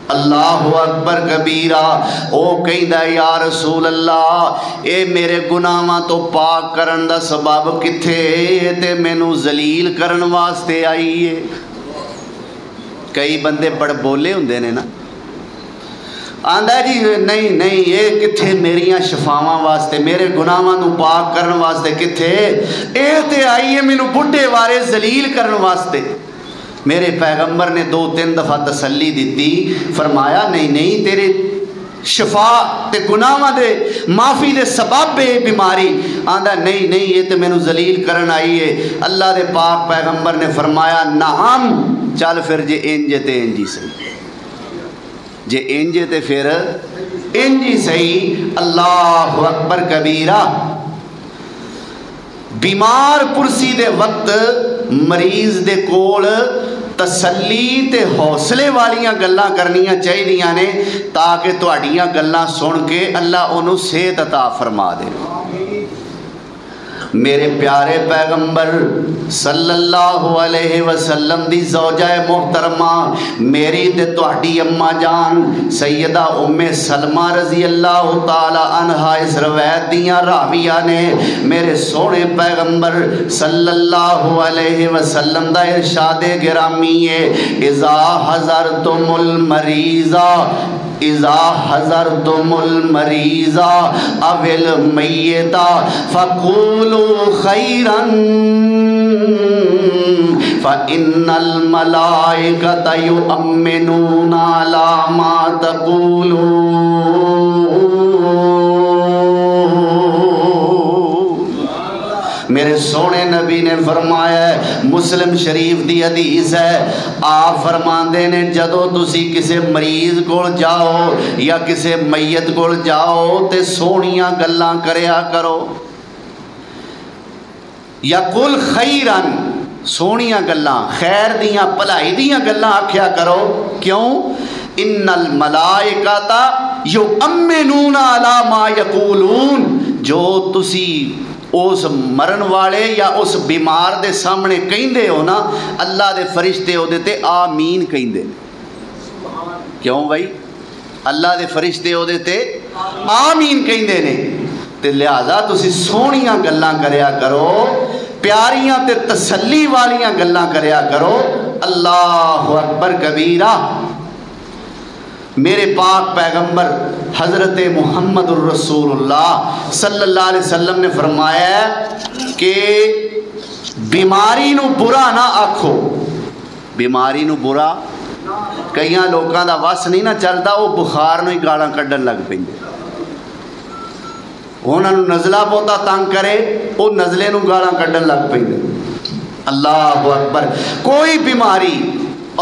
A: اللہ اکبر کبیرہ. او کہندا یا رسول اللہ اے میرے گناہاں تو پاک کرن دا سبب کتھے تے مینوں ذلیل کرن واسطے آئی ہے. کئی بندے بڑ بولے ہوندے نے نا، آندا جی نہیں نہیں یہ کتھے میریاں شفاواں واسطے، میرے گناہاں نو پاک کرن واسطے کتھے، اے تے آئی ہے مینوں بڈھے وارے ذلیل کرن واسطے. میرے پیغمبر نے 2-3 دفعہ تسلی دیتی، فرمایا نہیں نہیں تیرے شفا تے گناہاں دے معافی دے سبب ہے بیماری. آندا نہیں نہیں یہ تے مینوں ذلیل کرن آئی ہے. اللہ دے پاک پیغمبر نے فرمایا نعم چل پھر جے انج تے انج ہی صحیح، جے انج تے پھر انج ہی صحیح. اللہ اکبر کبیرہ. بیمار پرسی دے وقت مریض دے کول تسلی تے حوصلے والیاں گلاں کرنیاں چاہیدیاں نے تاکہ تہاڈیاں گلاں سن کے اللہ انہوں صحت عطا فرما دے. میرے پیارے پیغمبر صلی اللہ علیہ وسلم دی زوجہ محترمہ میری تے تہاڈی اماں جان سیدہ ام سلمہ رضی اللہ تعالی عنہا اس روایت دیاں راویہ نے میرے سونے پیغمبر صلی اللہ علیہ وسلم دا ارشاد گرامی ہے اذا حضرتم المریضہ اذا حضرتم المریض او المیت فقولوا خیرا فإن الملائکۃ یؤمنون علی ما تقولون. میرے سونے نبی نے فرمایا ہے، مسلم شریف دی حدیث ہے، آپ فرماندے نے جدو تسی کسے مریض کول جاؤ یا کسے میت کول جاؤ تے سونیاں گلاں کریا کرو. یا قل خیرن سونیاں گلاں خیر دیاں بھلائی دیاں گلاں آکھیا کرو. کیوں؟ ان الملائکۃ یؤمنون علی ما یقولون. جو تسی اس مرن والے یا اس بیمار دے سامنے کہندے ہو نا اللہ دے فرشتے او دے تے آمین کہندے. کیوں بھائی؟ اللہ دے فرشتے او دے تے آمین کہندے نے. تے لہذا تسی سونیاں گلاں کریا کرو، پیاریاں تے تسلی والیاں گلاں کریا کرو. اللہ اکبر کبیرہ. میرے پاک پیغمبر حضرت محمد الرسول اللہ صلی اللہ علیہ وسلم نے فرمایا کہ بیماری نو برا نہ آکھو. بیماری نو برا کئیاں لوکاں دا وس نہیں نہ چلتا، وہ بخار نو ہی گالاں کڈن لگ پیندے. انہاں نو نزلہ بہتا تنگ کرے وہ نزلے نو گالاں کڈن لگ پیندے. اللہ اکبر. کوئی بیماری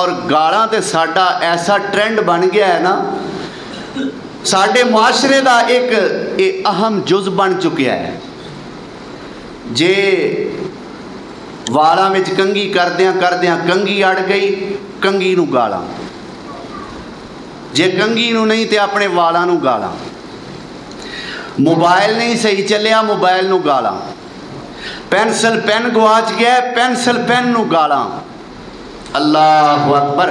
A: اور گالاں تے ساڈا ایسا ٹرینڈ بن گیا ہے نا، ساڈے معاشرے دا ایک اہم جز بن چکیا ہے. جے والاں وچ کنگھی کردیاں کردیاں کنگھی اڑ گئی کنگھی نو گالاں، جے کنگھی نو نہیں تے اپنے والاں نو گالاں، موبائل نہیں صحیح چلیا موبائل نو گالاں، پینسل پین گواچ گیا پینسل پین نو گالاں. اللہ اکبر.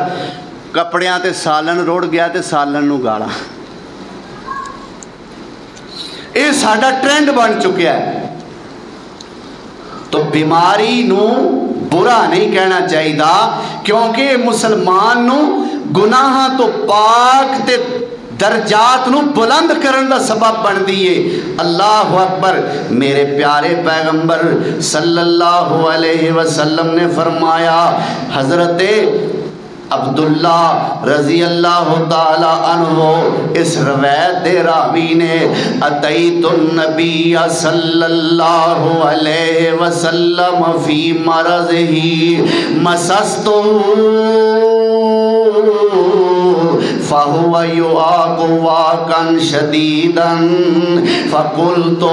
A: کپڑیاں تے سالن روڑ گیا تے سالن نو گالاں. یہ ساڈا ٹرینڈ بن چکیا ہے. تو بیماری نو برا نہیں کہنا چاہیے کیونکہ مسلمان نو گناہاں تو پاک تے درجات نو بلند کرن دا سبب بن دیئے. اللہ اکبر. میرے پیارے پیغمبر صلی اللہ علیہ وسلم نے فرمایا حضرت عبداللہ رضی اللہ تعالی عنہ اس روایت دے راوی نے اتیت النبی صلی اللہ علیہ وسلم فی مرضہ مسستو فَهُوَ يُعَاقُ وَاقًا شَدِيدًا فَقُلْتُ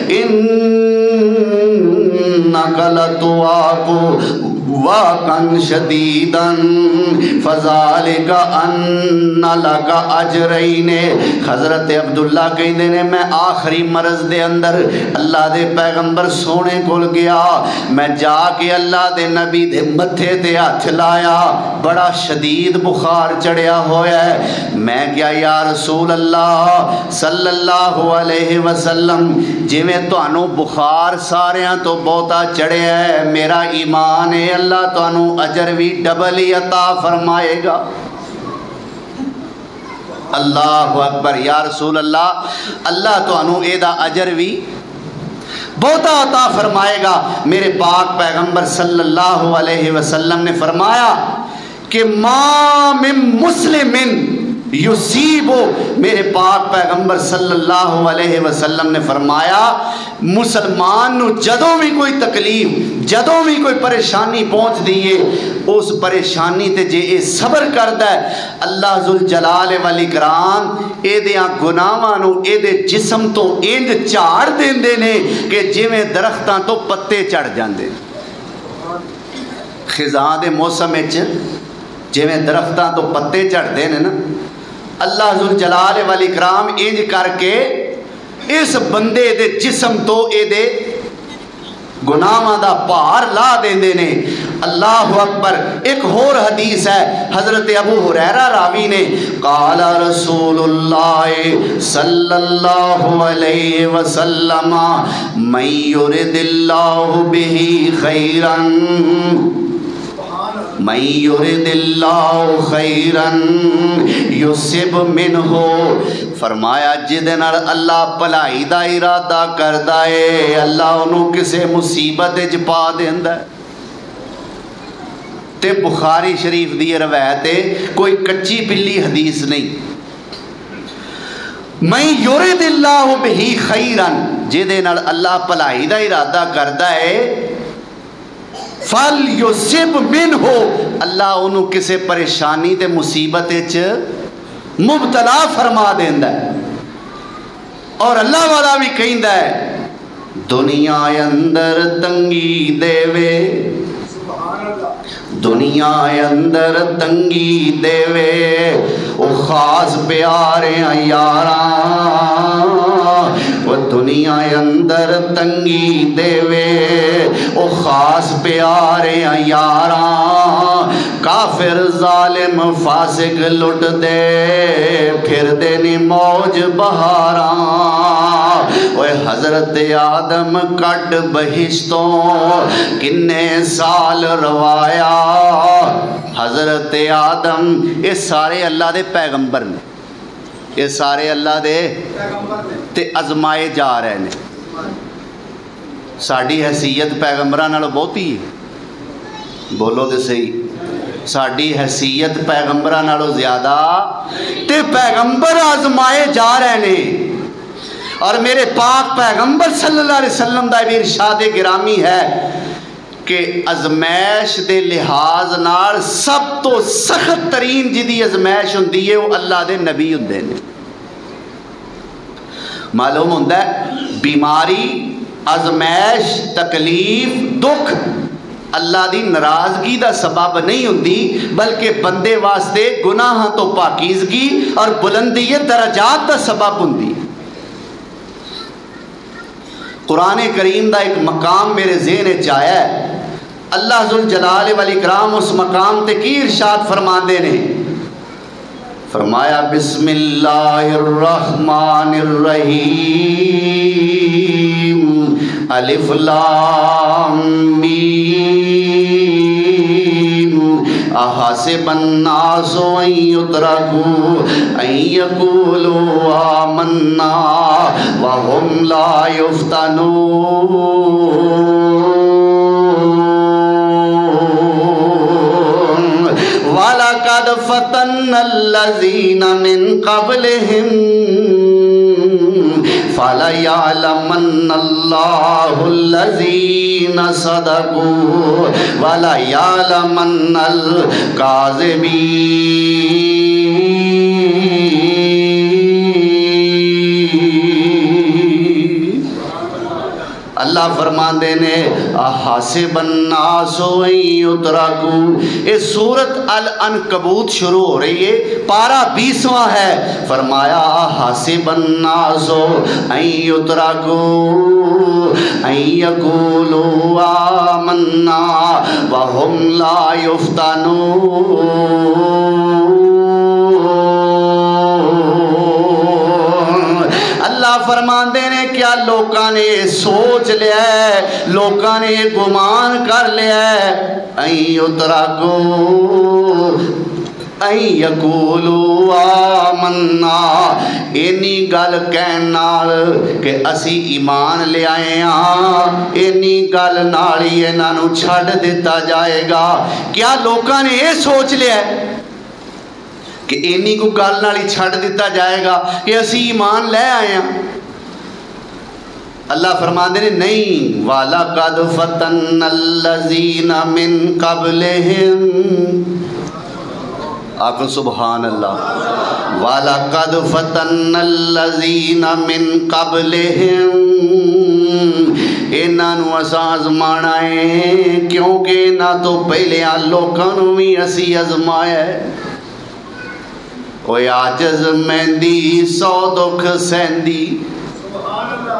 A: إِنَّكَ لَتُعَاقُ وَاقًا شَدِيدًا فَذَلِكَ أَنَّ لَكَ أَجْرَيْنِ۔ حضرت عبداللہ کہندے نے میں آخری مرض دے اندر اللہ دے پیغمبر سونے کول گیا، میں جا کے اللہ دے نبی دے متھے تے ہاتھ لایا، بڑا شدید بخار چڑھیا ہویا ہے۔ میں کیا یا رسول اللہ صلی اللہ علیہ وسلم جویں تانوں بخار ساریاں تو بہتا چڑھیا ہے، میرا ایمان ہے اللہ تانوں اجر بھی ڈبل ہی عطا فرمائے گا۔ اللہ اکبر، یا رسول اللہ اللہ تانوں اے دا اجر بھی بہتا عطا فرمائے گا۔ میرے پاک پیغمبر صلی اللہ علیہ وسلم نے فرمایا کہ ما من مسلم یصیبو، میرے پاک پیغمبر صلی اللہ علیہ وسلم نے فرمایا مسلمان نو جدوں بھی کوئی تکلیف جدوں بھی کوئی پریشانی پہنچ دیئے اس پریشانی تے جے اے صبر کردا ہے اللہ ذوالجلال والاکرام اے دیاں گناہاں نو اے دے جسم تو انج جھاڑ دیندے نے کہ جویں درختاں تو پتے چڑھ جاندے۔ خزاں دے موسم وچ جویں درختاں تو پتے چڑھدے نے نا، اللہ ذوالجلال والاکرام انج کر کے اس بندے دے جسم تو اے دے گناہاں دا بھار لا دیندے نے۔ اللہ اکبر۔ ایک اور حدیث ہے حضرت ابو ہریرہ راوی نے قال رسول اللہ صلی اللہ علیہ وسلم من یرد اللہ بہ خیرا من یرد اللہ خیرا یصب منہ، فرمایا جدے نال اللہ بھلائی دا ارادہ کردا ہے اللہ انہوں کسے مصیبت وچ پا دیندا ہے۔ تے بخاری شریف دی روایت ہے، کوئی کچی پلی حدیث نہیں۔ من یرد اللہ بہ خیرا، جدے نال اللہ بھلائی دا ارادہ کردا ہے فَلْيُصِبْ مِنْهُ، اللہ انہوں کسے پریشانی تے مصیبت وچ مبتلا فرما دیندا ہے۔ اور اللہ والا بھی کہندا ہے دنیا اندر تنگی دے وے، دنیا اندر تنگی دے وے او خاص پیارے یاراں، وہ دنیا اندر تنگی دے وے او خاص پیارے یاراں، کافر ظالم فاسق لٹ دے پھر دینی موج بہاراں، اوے حضرت آدم کٹ بہشتوں کنے سال روایا، حضرت آدم یہ سارے اللہ دے پیغمبر نے، یہ سارے اللہ دے تے ازمائے جا رہے ہیں۔ ساڑی حیثیت پیغمبران نالوں بہت ہی بولو تے صحیح، ساڑی حیثیت پیغمبران نالوں زیادہ تے پیغمبر ازمائے جا رہے ہیں۔ اور میرے پاک پیغمبر صلی اللہ علیہ وسلم دا بھی ارشاد گرامی ہے کہ ازمائش دے لحاظ نال سب تو سخت ترین جدی ازمائش ہوندی ہے وہ اللہ دے نبی ہوندے نے۔ معلوم ہوندا ہے بیماری، ازمائش، تکلیف، دکھ اللہ دی ناراضگی دا سبب نہیں ہوندی بلکہ بندے واسطے گناہاں تو پاکیزگی اور بلندی درجات دا سبب ہوندی۔ قرآن کریم دا ایک مقام میرے ذہن وچ آیا ہے، اللہ ذوالجلال والاکرام اس مقام تے کی ارشاد فرماندے نے، فرمایا بسم اللہ الرحمن الرحیم الف لام میم احسب الناس ان یترکوا ان یقولوا آمنا وهم لا یفتنون وَلَقَدْ وَلَقَدْ فَتَنَّ الَّذِينَ مِن قَبْلِهِمْ فَلَيَعْلَمَنَّ اللَّهُ الَّذِينَ صَدَقُوا وَلَيَعْلَمَنَّ اللہ فرماندے نے احاسب الناس ان یترکوا. یہ سورت العنکبوت شروع ہو رہی ہے، پارہ 20واں ہے. فرمایا احاسب الناس ان یترکوا ان یقولوا آمنا وهم لا یفتنون. اللہ فرماندے نے کیا لوکاں نے سوچ لیا ہے، لوکاں نے گمان کر لیا ہے ان یترکوا ان یقولوا آمنا، اینی گل کہن نال کہ اسی ایمان لے آئے ہاں، اینی گل نال ہی انہاں نوں چھڈ دتا جائے گا. کیا لوکاں نے یہ سوچ لیا ہے کہ اینی کو گل نال ہی چھڈ دتا جائے گا کہ اسی ایمان لے آئے ہیں؟ اللہ فرماندے نے نہیں. وَلَقَدْ فَتَنَّ الَّذِينَ مِن قَبْلِهِمْ، آقا سبحان اللہ. وَلَقَدْ فَتَنَّ الَّذِينَ مِن قَبْلِهِمْ، انہاں نوں اساں آزمانا ہے کیونکہ نہ تو پہلے لوکاں نوں بھی اسی آزمایا ہے. اوے عاجز مہندی سو دکھ سہندی.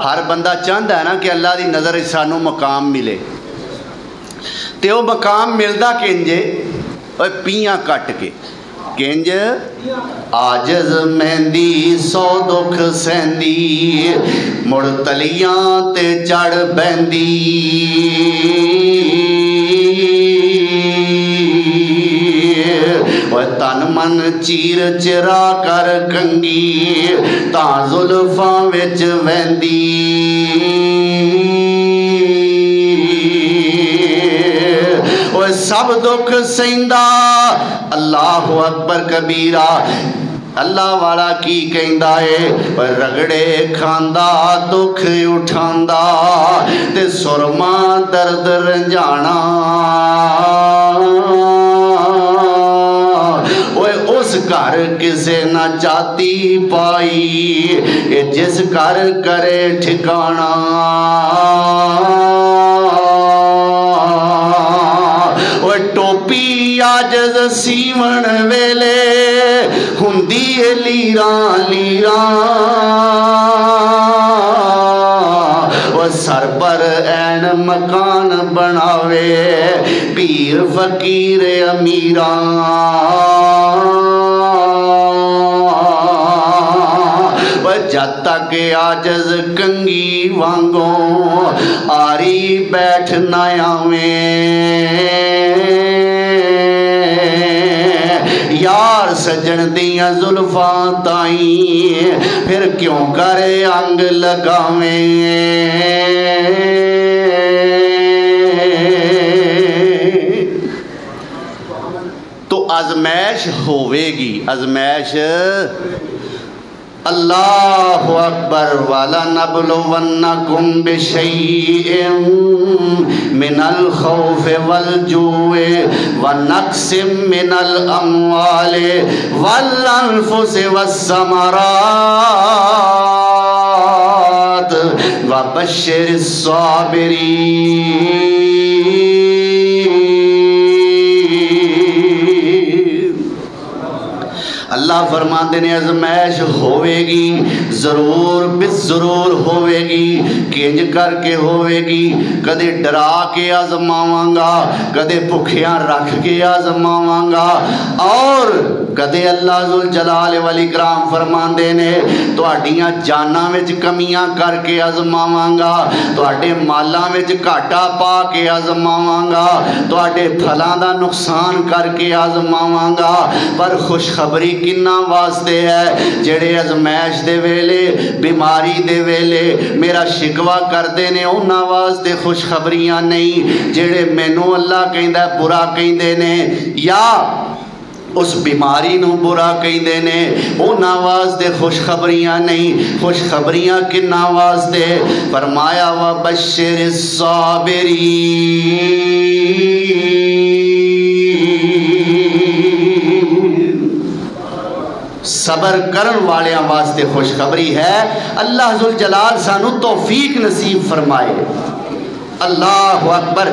A: ہر بندہ چاہتا ہے نا کہ اللہ دی نظر سانوں مقام ملے، تے وہ مقام ملدا کنجے اوے پیاں کٹ کے کنج. عاجز مہندی سو دکھ سہندی مڑ تلیاں تے چڑھ بہندی. تن من چیر چرا کر کنگی تاں زلفاں وچ ویندی. اوہ سب دکھ سہندا اللہ اکبر کبیرہ. اللہ والا کی کہندا ہے رگڑے کھاندا دکھ اٹھاندا تے سرما درد رنجانا. اس گھر کسے نہ چاہتی پائی جس گھر کرے ٹھکانا. ٹوپی عاجز سیون ویلے ہندی لیراں لیراں. سر پر این مکان بناوے پیر فقیر امیراں. جد تک عاجز کنگی وانگوں آری بیٹھ نہ آویں. یار سجن دیاں زلفاں تائیں پھر کیوں کرے انگ لگاویں. تو آزمائش ہوئے گی، آزمائش. اللہ اکبر. وَلَنَبْلُوَنَّكُمْ بِشَيْءٍ مِّنَ الْخَوْفِ وَالْجُوعِ وَنَقْصٍ مِّنَ الْأَمْوَالِ وَالْأَنفُسِ وَالثَّمَرَاتِ وَبَشِّرِ الصَّابِرِينَ. اللہ فرماتے ہیں آزمائش ہوئے گی، ضرور ضرور ہوئے گی. کنج کر کے ہوئے گی، کدے ڈرا کے آزماواں گا، کدے بھکھیاں رکھ کے آزماواں گا، اور کدے اللہ ذوالجلال والاکرام فرماندے نے تہاڈیاں جاناں وچ کمیاں کر کے آزماواں گا، تہاڈے مالاں وچ گھاٹا پا کے آزماواں گا، تہاڈے پھلاں دا نقصان کر کے آزماواں گا. پر خوشخبری کنا واسطے ہے جڑے ازمائش دے ویلے بیماری دے ویلے میرا شکوا کردے نے انہاں واسطے خوشخبریاں نہیں. جڑے مینوں اللہ کہندا ہے برا کہندے نے یا اس بیماری نو برا کہندے نے انہاں واسطے خوشخبریاں نہیں خوشخبریاں کنہاں واسطے فرمایا وبشر الصابرین صبر کرن والیاں واسطے خوشخبری ہے اللہ ذوالجلال سانو توفیق نصیب فرمائے اللہ اکبر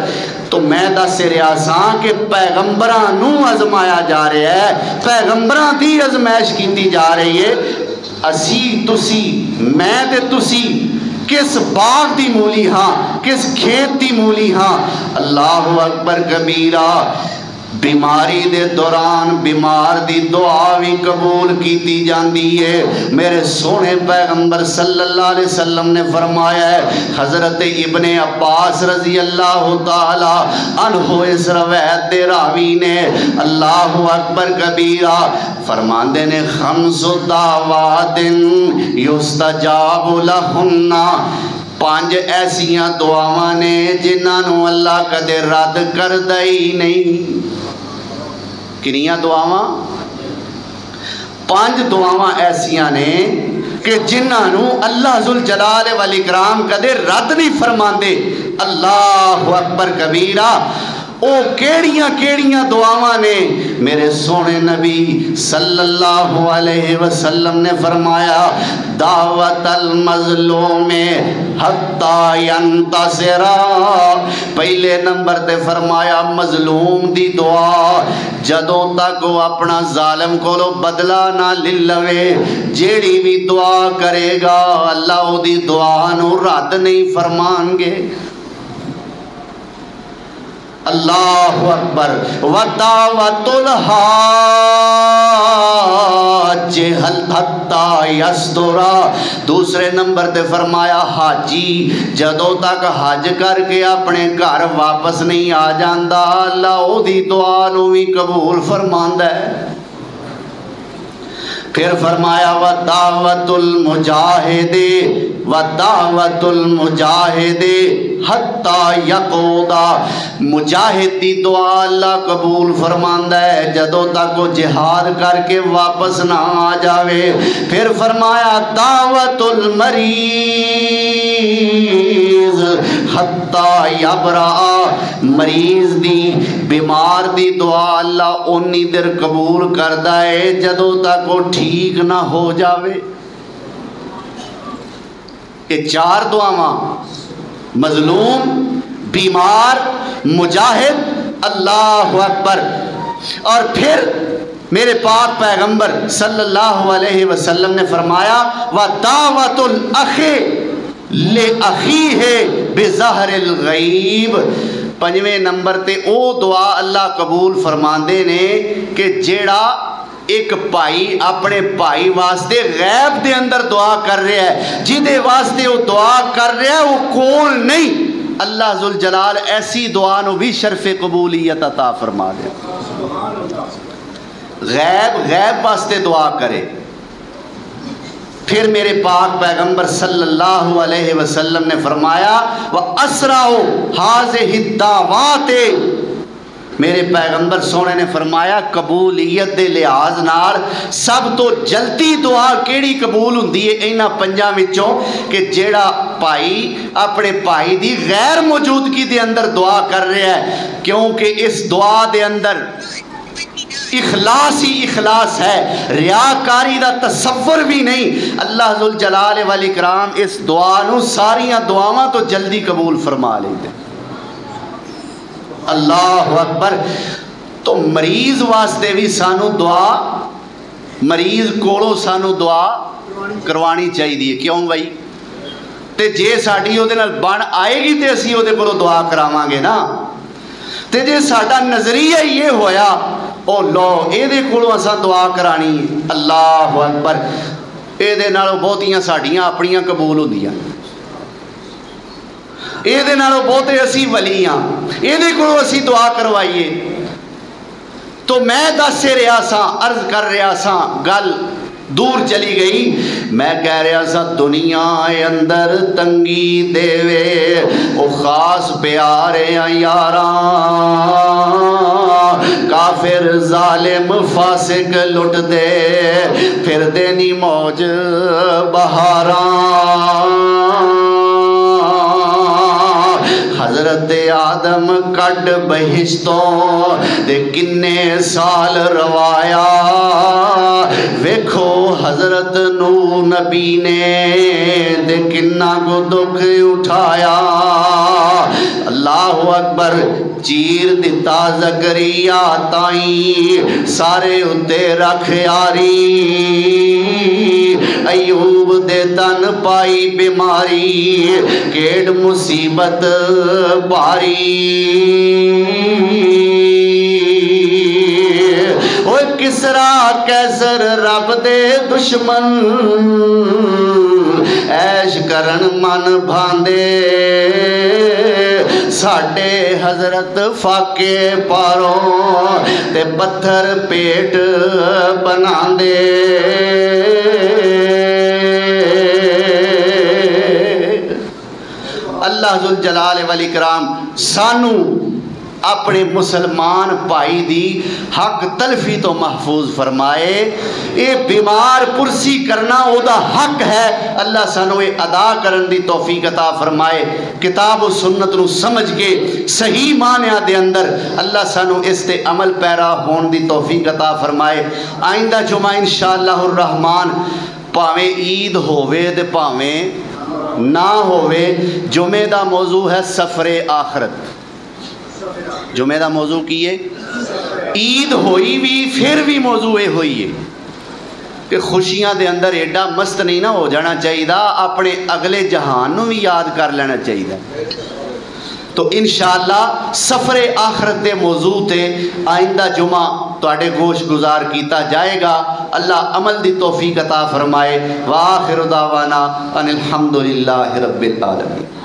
A: تو میں دس رہا ساں کہ پیغمبراں نو آزمایا جا رہا ہے پیغمبراں دی آزمائش کیتی جا رہی ہے اسی تسی میں تے تسی کس باغ دی مولی ہاں کس کھیت دی مولی ہاں اللہ اکبر کبیرہ بیماری دے دوران بیمار دی دعا بھی قبول کیتی جاندی ہے میرے سونے پیغمبر صلی اللہ علیہ وسلم نے فرمایا ہے حضرت ابن عباس رضی اللہ تعالی عنہ اس روایت دے راوی نے اللہ اکبر کبیرہ فرماندے نے خمس دعوات یستجاب لہن 5 ایسیاں دعاواں نے جنہاں نو اللہ کدے رد کردا ہی نہیں کنیاں دعاواں 5 دعاواں ایسیاں نے کہ جنہاں نو اللہ ذوالجلال والاکرام کدے رد نہیں فرماندے اللہ اکبر کبیرہ او کیڑیاں دعاواں نے میرے سونے نبی صلی اللہ علیہ وسلم نے فرمایا دعوت المظلوم حتی ینتصر پہلے نمبر تے فرمایا مظلوم دی دعا جدوں تک وہ اپنا ظالم کولو بدلہ نہ لے لوے جیڑی بھی دعا کرے گا اللہ او دی دعا نو رد نہیں فرمان گے اللہ اکبر ودعوت الحاج حتی یسترا دوسرے نمبر تے فرمایا حاجی جدوں تک حج کر کے اپنے گھر واپس نہیں آ جاندا اللہ او دی دعا نو بھی قبول فرماندا ہے پھر فرمایا ودعوت المجاہد حتی یقودا مجاہد دی دعا اللہ قبول فرماندا ہے جدوں تک وہ جہاد کر کے واپس نہ آ جاوے پھر فرمایا دعوت المریض حتی یبرأ مریض دی بیمار دی دعا اللہ اونی دیر قبول کردا ہے جدوں تک وہ ٹھیک نہ ہو جاوے یہ 4 دعاواں مظلوم بیمار مجاہد اللہ اکبر اور پھر میرے پاک پیغمبر صلی اللہ علیہ وسلم نے فرمایا وَدَعْوَةُ الْأَخِ لِأَخِيهِ بِظَهْرِ الْغَيْبِ 5ویں نمبر تے او دعا اللہ قبول فرماندے نے کہ جیڑا ایک بھائی اپنے بھائی واسطے غیب دے اندر دعا کر رہا ہے جدے واسطے وہ دعا کر رہا ہے وہ کول نہیں اللہ ذوالجلال ایسی دعا نو بھی شرف قبولیت عطا فرما دے غیب واسطے دعا کرے پھر میرے پاک پیغمبر صلی اللہ علیہ وسلم نے فرمایا وَأَسْرَعُ هَذِهِ الدَّعْوَاتِ میرے پیغمبر سونے نے فرمایا قبولیت دے لحاظ نال سب تو جلدی دعا کیڑی قبول ہوندی ہے انہاں 5 وچوں کہ جیڑا بھائی اپنے بھائی دی غیر موجودگی دے اندر دعا کر رہا ہے کیونکہ اس دعا دے اندر اخلاص ہی اخلاص ہے ریاکاری دا تصور بھی نہیں اللہ ذوالجلال والاکرام اس دعا نو ساریاں دعاواں تو جلدی قبول فرما لیندے اللہ اکبر تو مریض واسطے بھی سانو دعا مریض کولو سانو دعا کروانی چاہیے کیوں بھائی تے جے ساڈی او دے نال بن آئے گی تے اسی او دے کولو دعا کراواں گے نا تے جے ساڈا نظریہ یہ ہویا او لو اے دے کولو اساں دعا کرانی اللہ اکبر اے دے نالوں بہتیاں ساڈیاں اپنیاں قبول ہوندیاں اے دے نالوں بہتے اسی ولی ہاں اے دے کولو اسی دعا کروائیے تو میں دس رہا سا عرض کر رہا سا گل دور چلی گئی میں کہہ رہا سا دنیا اندر تنگی دے وے او خاص پیارے یاراں کافر ظالم فاسق لٹ دے پھر دینی موج بہاراں حضرت آدم کڈ بہشتوں دے کنے سال روایا ویکھو حضرت نو نبی نے دے کنا کو دکھ اٹھایا اللہ اکبر چیر دیتا زکریا تائیں سارے اتے رکھ یاری ایوب دے تن پائی بیماری کیڑ مصیبت باری اوہ کسرا کیسر رب دے دشمن عیش کرن من بھاندے ساڈے حضرت فاقے پاروں تے پتھر پیٹ بناندے اللہ ذوالجلال والاکرام سانو اپنے مسلمان بھائی دی حق تلفی تو محفوظ فرمائے اے بیمار پرسی کرنا او دا حق ہے اللہ سانو اے ادا کرن دی توفیق عطا فرمائے کتاب و سنت نو سمجھ کے صحیح معنی دے اندر اللہ سانو اس تے عمل پیرا ہون دی توفیق عطا فرمائے آئندہ جمعہ انشاءاللہ الرحمن پاویں عید ہووے دے پاویں نہ ہووے جمعہ دا موضوع ہے سفر آخرت جمعہ دا موضوع کی ہے عید ہوئی بھی پھر بھی موضوع ہوئی ہے کہ خوشیاں دے اندر ایڈا مست نہیں نہ ہو جانا چاہیے اپنے اگلے جہان نو بھی یاد کر لینا چاہیے تو انشاءاللہ سفر آخرت دے موضوع تے آئندہ جمعہ تواڈے گوش گزار کیتا جائے گا اللہ عمل دی توفیق عطا فرمائے وآخر دعوانا ان الحمدللہ رب العالمین